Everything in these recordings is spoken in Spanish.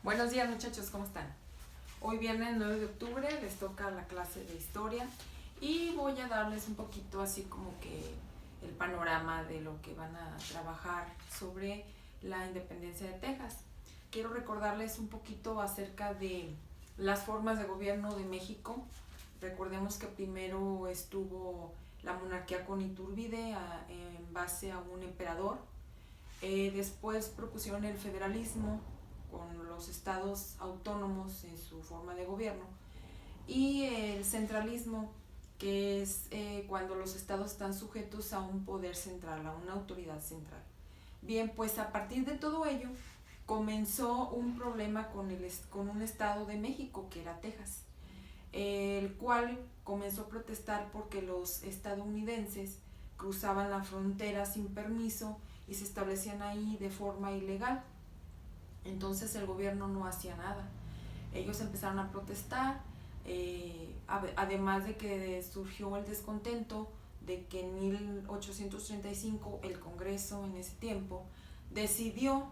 Buenos días muchachos, ¿cómo están? Hoy viernes 9 de octubre les toca la clase de historia y voy a darles un poquito así como que el panorama de lo que van a trabajar sobre la independencia de Texas. Quiero recordarles un poquito acerca de las formas de gobierno de México. Recordemos que primero estuvo la monarquía con Iturbide en base a un emperador. Después propusieron el federalismo con los estados autónomos en su forma de gobierno, y el centralismo, que es cuando los estados están sujetos a un poder central, a una autoridad central. Bien, pues a partir de todo ello comenzó un problema con un estado de México que era Texas, el cual comenzó a protestar porque los estadounidenses cruzaban la frontera sin permiso y se establecían ahí de forma ilegal. Entonces el gobierno no hacía nada. Ellos empezaron a protestar, además de que surgió el descontento de que en 1835 el Congreso en ese tiempo decidió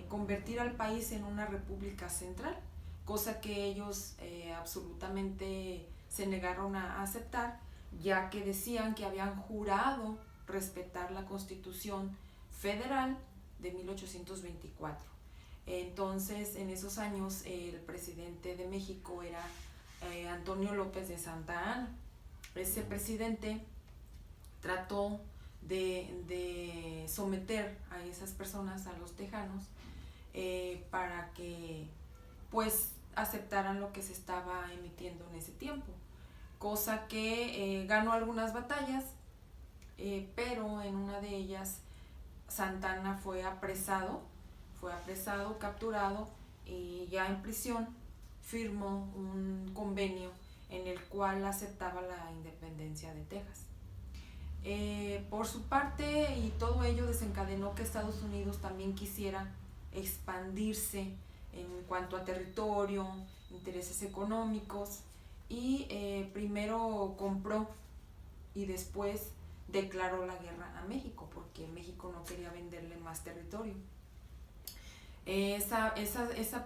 convertir al país en una república central, cosa que ellos absolutamente se negaron a aceptar, ya que decían que habían jurado respetar la Constitución Federal de 1824. Entonces, en esos años, el presidente de México era Antonio López de Santa Anna. Ese presidente trató de someter a esas personas, a los tejanos, para que pues aceptaran lo que se estaba emitiendo en ese tiempo, cosa que ganó algunas batallas, pero en una de ellas Santa Anna fue apresado, capturado, y ya en prisión firmó un convenio en el cual aceptaba la independencia de Texas. Por su parte, y todo ello desencadenó que Estados Unidos también quisiera expandirse en cuanto a territorio, intereses económicos, y primero compró y después declaró la guerra a México porque México no quería venderle más territorio. Esa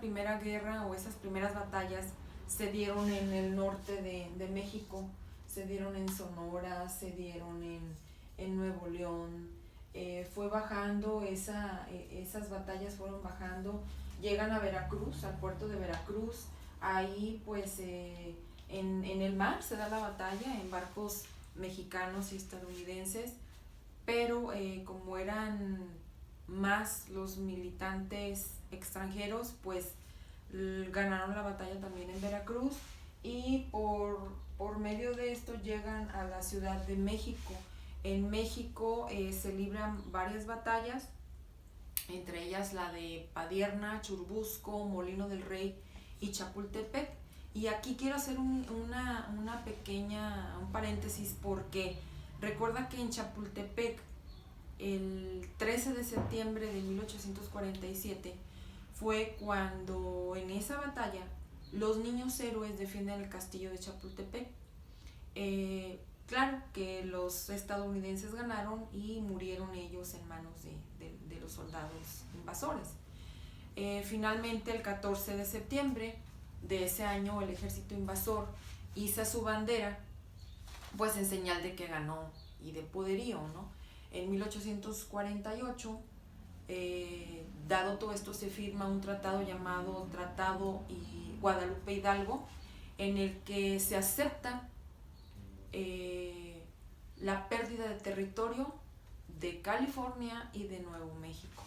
primera guerra o esas primeras batallas se dieron en el norte de México, se dieron en Sonora, se dieron en Nuevo León. Fue bajando, esas batallas fueron bajando, llegan a Veracruz, al puerto de Veracruz. Ahí pues en el mar se da la batalla en barcos mexicanos y estadounidenses, pero como eran más los militantes extranjeros, pues ganaron la batalla también en Veracruz, y por medio de esto llegan a la Ciudad de México. En México se libran varias batallas, entre ellas la de Padierna, Churubusco, Molino del Rey y Chapultepec. Y aquí quiero hacer un paréntesis, porque recuerda que en Chapultepec, el 13 de septiembre de 1847, fue cuando en esa batalla los niños héroes defienden el castillo de Chapultepec. Claro que los estadounidenses ganaron y murieron ellos en manos de los soldados invasores. Finalmente, el 14 de septiembre de ese año, el ejército invasor iza su bandera, pues en señal de que ganó y de poderío, ¿no? En 1848, dado todo esto, se firma un tratado llamado Tratado y Guadalupe Hidalgo, en el que se acepta la pérdida de territorio de California y de Nuevo México.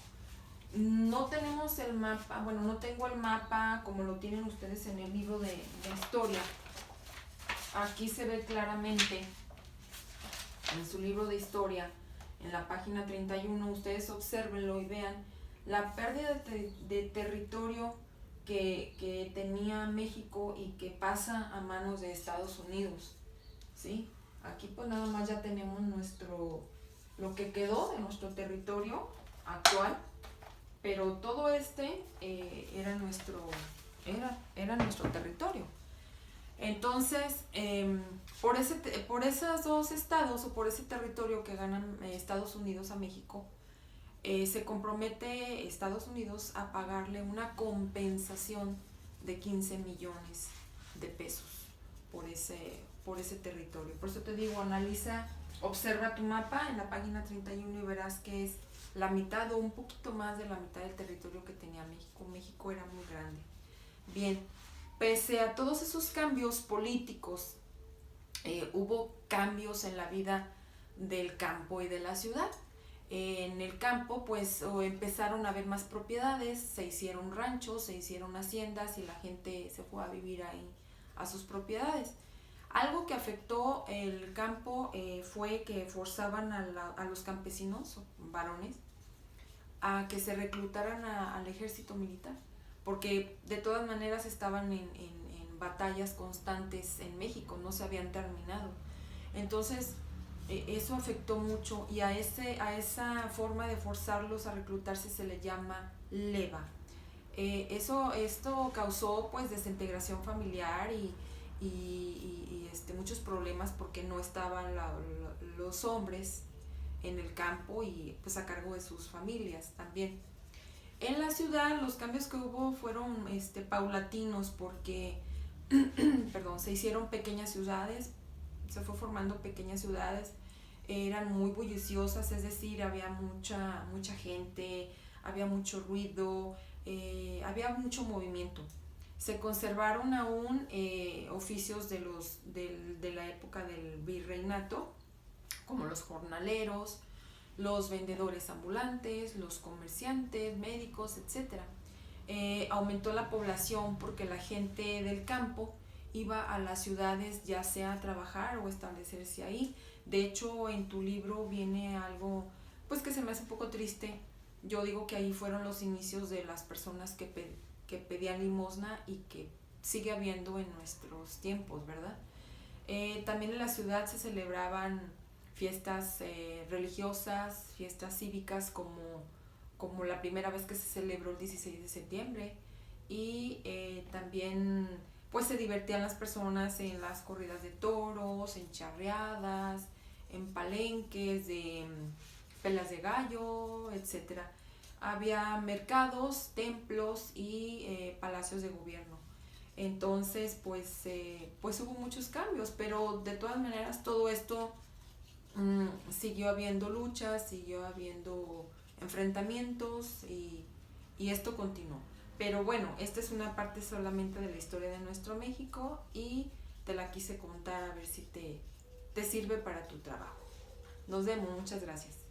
No tenemos el mapa, bueno, no tengo el mapa como lo tienen ustedes en el libro de historia. Aquí se ve claramente en su libro de historia, en la página 31, ustedes obsérvenlo y vean la pérdida de territorio que tenía México y que pasa a manos de Estados Unidos, ¿sí? Aquí pues nada más ya tenemos lo que quedó de nuestro territorio actual, pero todo era nuestro territorio. Entonces, por esos dos estados, o por ese territorio que ganan Estados Unidos a México, se compromete Estados Unidos a pagarle una compensación de 15 millones de pesos por ese territorio. Por eso te digo, analiza, observa tu mapa en la página 31 y verás que es la mitad o un poquito más de la mitad del territorio que tenía México. México era muy grande. Bien, pese a todos esos cambios políticos, hubo cambios en la vida del campo y de la ciudad. En el campo pues empezaron a haber más propiedades, se hicieron ranchos, se hicieron haciendas y la gente se fue a vivir ahí a sus propiedades. Algo que afectó el campo fue que forzaban a los campesinos, varones, a que se reclutaran al ejército militar, porque de todas maneras estaban en batallas constantes en México, no se habían terminado. Entonces, eso afectó mucho y a esa forma de forzarlos a reclutarse se le llama leva. Esto causó pues desintegración familiar y muchos problemas porque no estaban los hombres en el campo y pues a cargo de sus familias también. En la ciudad los cambios que hubo fueron paulatinos porque perdón, se hicieron pequeñas ciudades, se fue formando pequeñas ciudades, eran muy bulliciosas, es decir, había mucha gente, había mucho ruido, había mucho movimiento. Se conservaron aún oficios de la época del virreinato, como los jornaleros, los vendedores ambulantes, los comerciantes, médicos, etc. Aumentó la población porque la gente del campo iba a las ciudades ya sea a trabajar o establecerse ahí. De hecho, en tu libro viene algo pues que se me hace un poco triste. Yo digo que ahí fueron los inicios de las personas que pedían limosna y que sigue habiendo en nuestros tiempos, ¿verdad? También en la ciudad se celebraban fiestas religiosas, fiestas cívicas como la primera vez que se celebró el 16 de septiembre y también pues se divertían las personas en las corridas de toros, en charreadas, en palenques de pelas de gallo, etcétera. Había mercados, templos y palacios de gobierno. Entonces pues hubo muchos cambios, pero de todas maneras todo esto siguió habiendo luchas, siguió habiendo enfrentamientos y esto continuó. Pero bueno, esta es una parte solamente de la historia de nuestro México y te la quise contar a ver si te sirve para tu trabajo. Nos vemos, muchas gracias.